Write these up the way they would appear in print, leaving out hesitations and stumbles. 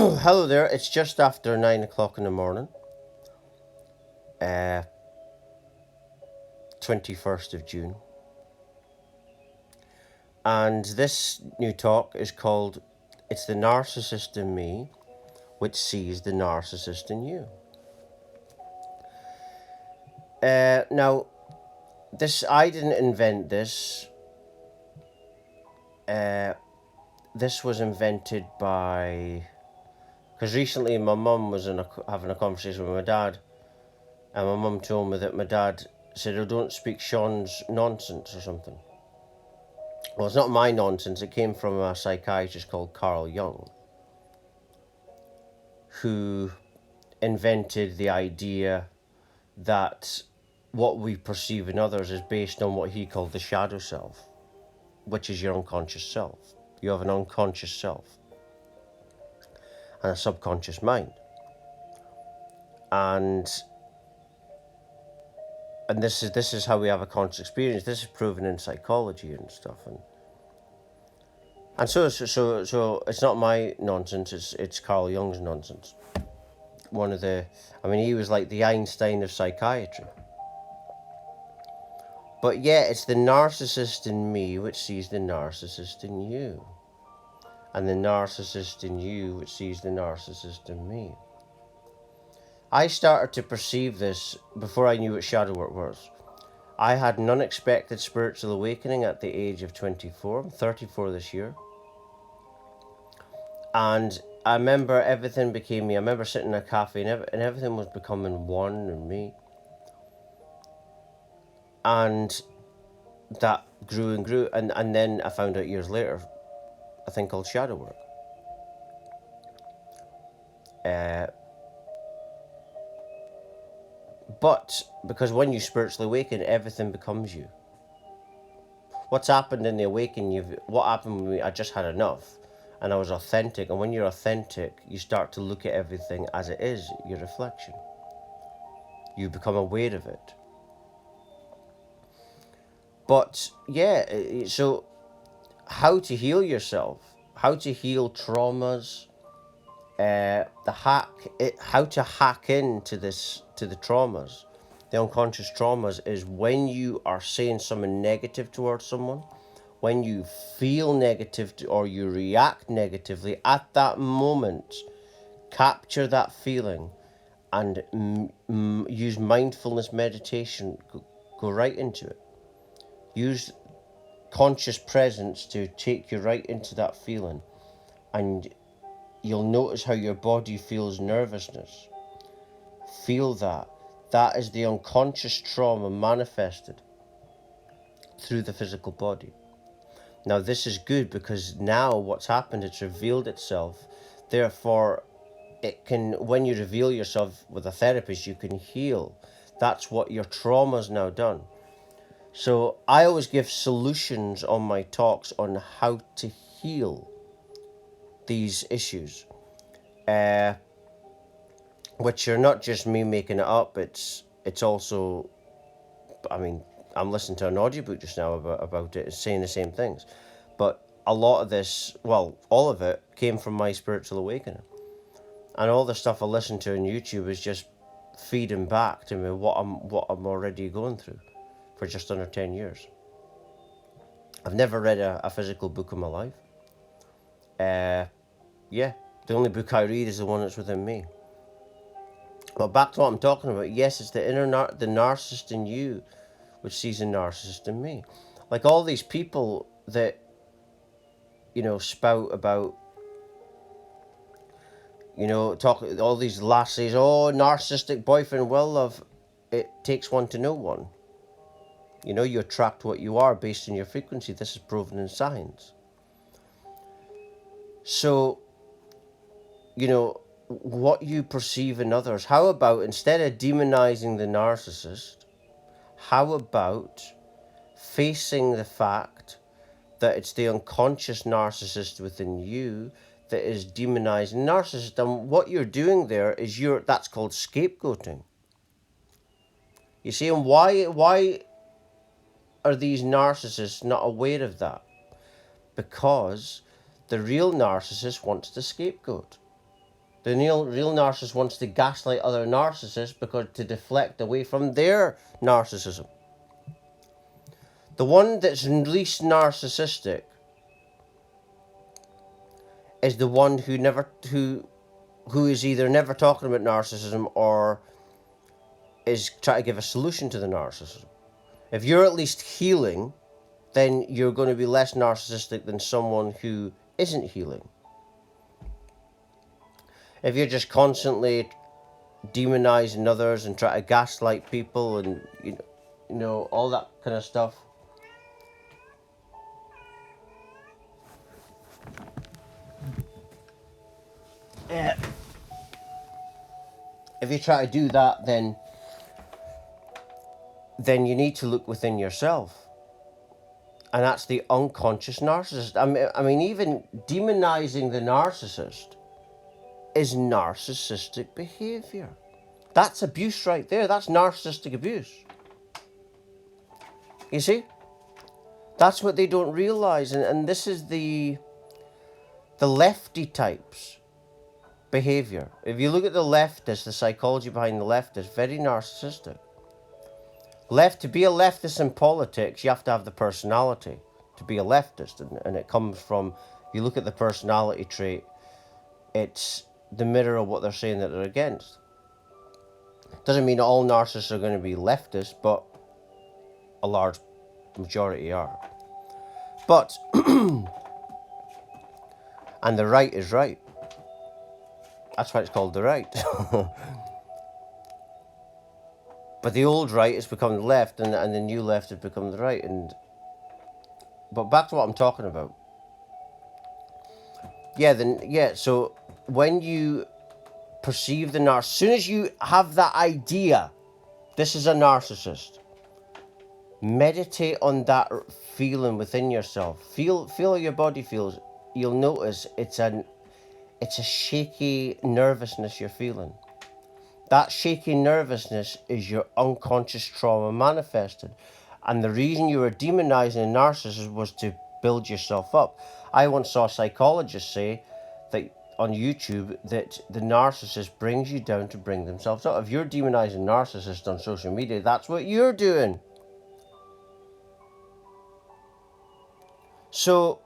Hello there, it's just after 9 o'clock in the morning, uh, 21st of June, and this new talk is called It's the Narcissist in Me Which Sees the Narcissist in You. Now, I didn't invent this. This was invented by, because recently my mum was having a conversation with my dad, and my mum told me that my dad said, "Oh, don't speak Sean's nonsense," or something. Well, it's not my nonsense. It came from a psychiatrist called Carl Jung, who invented the idea that what we perceive in others is based on what he called the shadow self, which is your unconscious self. You have an unconscious self and a subconscious mind. And this is how we have a conscious experience. This is proven in psychology and stuff. And so it's not my nonsense, it's Carl Jung's nonsense. He was like the Einstein of psychiatry. But yeah, it's the narcissist in me which sees the narcissist in you. And the narcissist in you which sees the narcissist in me. I started to perceive this before I knew what shadow work was. I had an unexpected spiritual awakening at the age of 24. I'm 34 this year. And I remember everything became me. I remember sitting in a cafe and everything was becoming one and me. And that grew and grew. And then I found out years later a thing called shadow work. But because when you spiritually awaken, everything becomes you. What's happened in the awakening, what happened with me, I just had enough. And I was authentic. And when you're authentic, you start to look at everything as it is, your reflection. You become aware of it. But yeah, so how to heal yourself, how to heal traumas, how to hack into the traumas, the unconscious traumas, is when you are saying something negative towards someone, when you feel negative or you react negatively, at that moment, capture that feeling and use mindfulness meditation. Go right into it. Use conscious presence to take you right into that feeling, and you'll notice how your body feels nervousness. Feel that. That is the unconscious trauma manifested through the physical body. Now, this is good because now what's happened, it's revealed itself. Therefore, when you reveal yourself with a therapist, you can heal. That's what your trauma's now done. So I always give solutions on my talks on how to heal these issues, which are not just me making it up. It's also, I'm listening to an audiobook just now about it. It's saying the same things. But a lot of this, well, all of it came from my spiritual awakening. And all the stuff I listen to on YouTube is just feeding back to me what I'm already going through for just under 10 years. I've never read a physical book in my life. The only book I read is the one that's within me. But back to what I'm talking about. Yes, it's the the narcissist in you which sees a narcissist in me. Like all these people that, spout about, talk all these lassies, oh, narcissistic boyfriend. Well, love, it takes one to know one. You attract what you are based on your frequency. This is proven in science. So, what you perceive in others, how about instead of demonizing the narcissist, how about facing the fact that it's the unconscious narcissist within you that is demonizing narcissist? And what you're doing there is that's called scapegoating. You see, and why are these narcissists not aware of that? Because the real narcissist wants to scapegoat. The real narcissist wants to gaslight other narcissists because to deflect away from their narcissism. The one that's least narcissistic is the one who is either never talking about narcissism or is trying to give a solution to the narcissism. If you're at least healing, then you're going to be less narcissistic than someone who isn't healing. If you're just constantly demonizing others and trying to gaslight people and you know all that kind of stuff, if you try to do that, then you need to look within yourself. And that's the unconscious narcissist. I mean, even demonizing the narcissist is narcissistic behavior. That's abuse right there. That's narcissistic abuse. You see? That's what they don't realize. And this is the lefty types behavior. If you look at the leftist, the psychology behind the leftist, very narcissistic. To be a leftist in politics, you have to have the personality to be a leftist. And it comes from, you look at the personality trait, it's the mirror of what they're saying that they're against. Doesn't mean all narcissists are going to be leftist, but a large majority are. But, and the right is right. That's why it's called the right. But the old right has become the left, and the new left has become the right. But back to what I'm talking about. So when you perceive the narcissist, as soon as you have that idea, this is a narcissist, meditate on that feeling within yourself. Feel how your body feels. You'll notice it's a shaky nervousness you're feeling. That shaky nervousness is your unconscious trauma manifested. And the reason you were demonizing a narcissist was to build yourself up. I once saw a psychologist say that on YouTube that the narcissist brings you down to bring themselves up. If you're demonizing narcissists on social media, that's what you're doing. So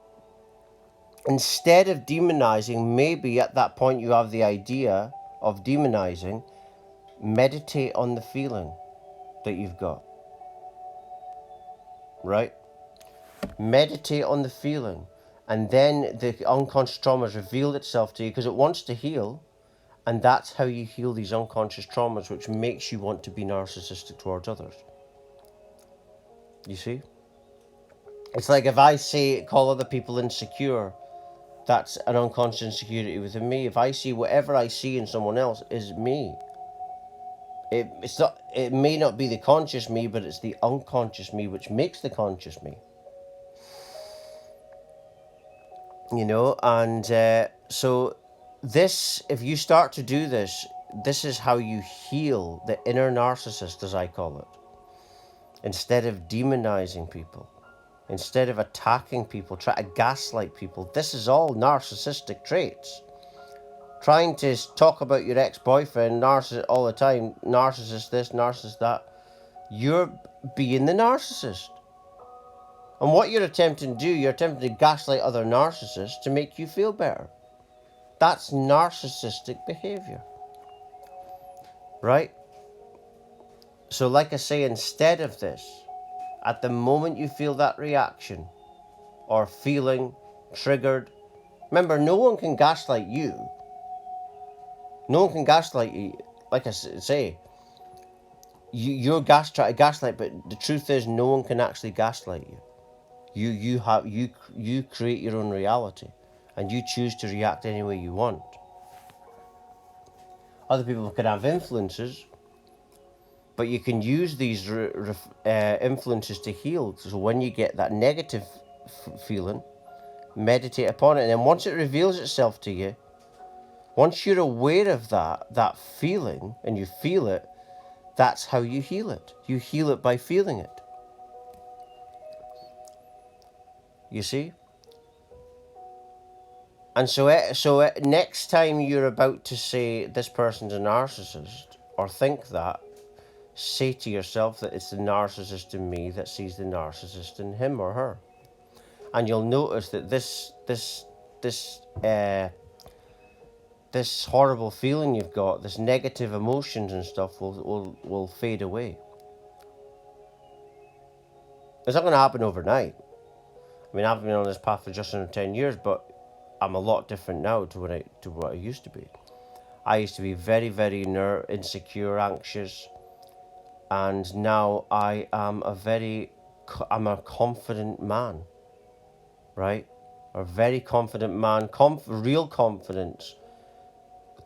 instead of demonizing, maybe at that point you have the idea of demonizing, meditate on the feeling that you've got, right? Meditate on the feeling, and then the unconscious trauma has revealed itself to you because it wants to heal, and that's how you heal these unconscious traumas, which makes you want to be narcissistic towards others. You see? It's like if I call other people insecure, that's an unconscious insecurity within me. If I see whatever I see in someone else is me. It may not be the conscious me, but it's the unconscious me which makes the conscious me. You know, and so this, if you start to do this, this is how you heal the inner narcissist, as I call it. Instead of demonizing people, instead of attacking people, try to gaslight people. This is all narcissistic traits. Trying to talk about your ex-boyfriend, narcissist all the time, narcissist this, narcissist that, you're being the narcissist. And what you're attempting to do, you're attempting to gaslight other narcissists to make you feel better. That's narcissistic behavior. Right? So like I say, instead of this, at the moment you feel that reaction or feeling triggered, remember, no one can gaslight you. No one can gaslight you. Like I say, you're trying to gaslight, but the truth is, no one can actually gaslight you. You create your own reality, and you choose to react any way you want. Other people can have influences, but you can use these influences to heal. So when you get that negative feeling, meditate upon it, and then once it reveals itself to you, once you're aware of that feeling and you feel it, that's how you heal it. You heal it by feeling it. You see? And next time you're about to say this person's a narcissist or think that, say to yourself that it's the narcissist in me that sees the narcissist in him or her. And you'll notice that this horrible feeling you've got, this negative emotions and stuff will fade away. It's not going to happen overnight. I mean, I've been on this path for just under 10 years, but I'm a lot different now to what I used to be. I used to be very, very insecure, anxious, and now I'm a confident man, right? A very confident man, real confidence,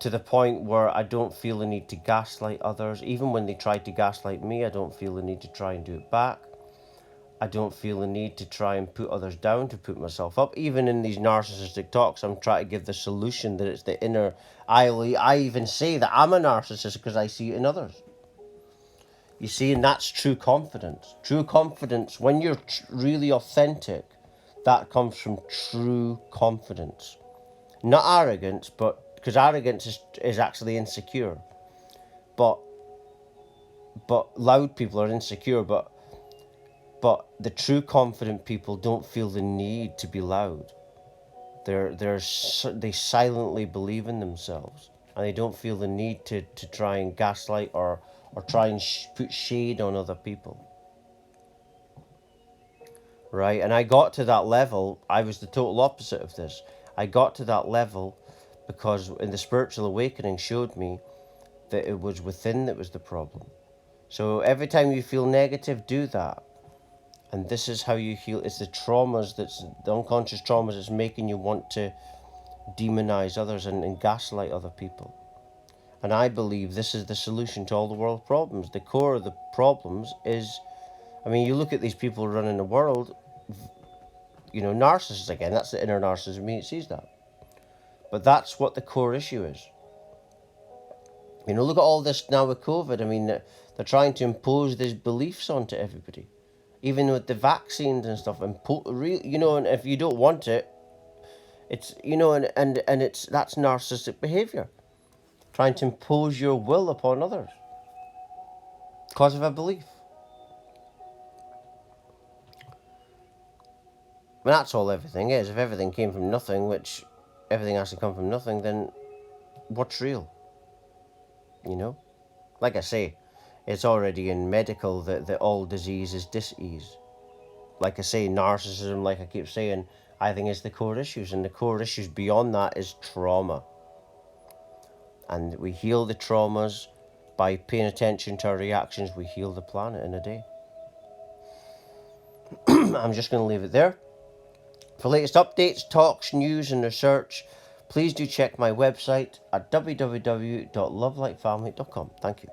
to the point where I don't feel the need to gaslight others. Even when they try to gaslight me, I don't feel the need to try and do it back. I don't feel the need to try and put others down, to put myself up. Even in these narcissistic talks, I'm trying to give the solution that it's the inner. I even say that I'm a narcissist because I see it in others. You see, and that's true confidence. True confidence, when you're really authentic, that comes from true confidence. Not arrogance, but because arrogance is actually insecure. But loud people are insecure, but the true confident people don't feel the need to be loud. They silently believe in themselves, and they don't feel the need to try and gaslight or try and put shade on other people. Right? And I got to that level. I was the total opposite of this. I got to that level because in the spiritual awakening showed me that it was within that was the problem. So every time you feel negative, do that. And this is how you heal. It's the unconscious traumas that's making you want to demonize others and gaslight other people. And I believe this is the solution to all the world's problems. The core of the problems is, I mean, you look at these people running the world, narcissists again, that's the inner narcissist in me, it sees that. But that's what the core issue is. Look at all this now with COVID. I mean, they're trying to impose these beliefs onto everybody. Even with the vaccines and stuff, and if you don't want it, it's that's narcissistic behavior, trying to impose your will upon others because of a belief. I mean, that's all everything is. If everything came from nothing, which everything has to come from nothing, then what's real? Like I say, it's already in medical that all disease is dis-ease. Like I say, narcissism, like I keep saying, I think is the core issues. And the core issues beyond that is trauma. And we heal the traumas by paying attention to our reactions. We heal the planet in a day. I'm just going to leave it there. For latest updates, talks, news and research, please do check my website at www.lovelightfamily.com. Thank you.